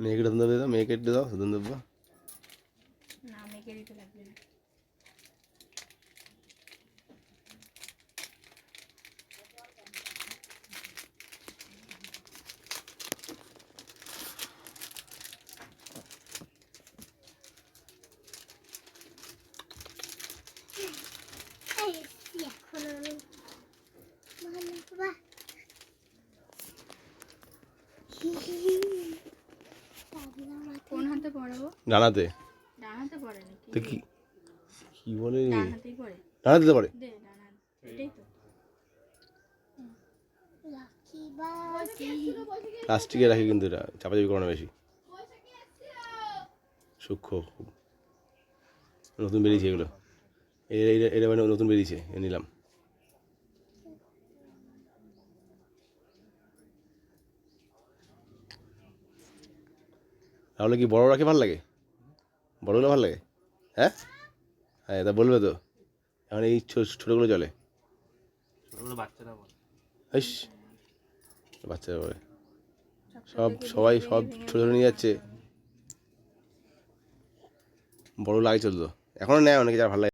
মেয়েকে ধুন দেবে, মেয়েকে দাও ধুন দেবো না, মেয়েকে দিতে লাগবে না। কোন হাতে পড়াবো? ডানাতে। ডানাতে পড়ে নাকি? তো কি কি বলে, ডান হাতেই পড়ে। ডানাতে পড়ে। দে ডানা, এটাই তো। প্লাস্টিকে রাখি কিন্তু এটা চাপাচাপি করো না বেশি, সূক্ষ্ম খুব। নতুন বেরিয়েছে এগুলো, এটা মানে নতুন বেরিয়েছে, নিলাম। তাহলে কি বড় রাখি ভালো লাগে? বড়গুলো ভালো লাগে? হ্যাঁ হ্যাঁ, তা বলবে তো, এখন এই ছোটোগুলো চলে। ছোটগুলো বাচ্চারা বলে। ইস, বাচ্চারা বলে সবাই সব ছোটো ছোটো নিয়ে যাচ্ছে, বড় লাগে চলতো, এখনও নেয় অনেকে, যারা ভালো লাগে।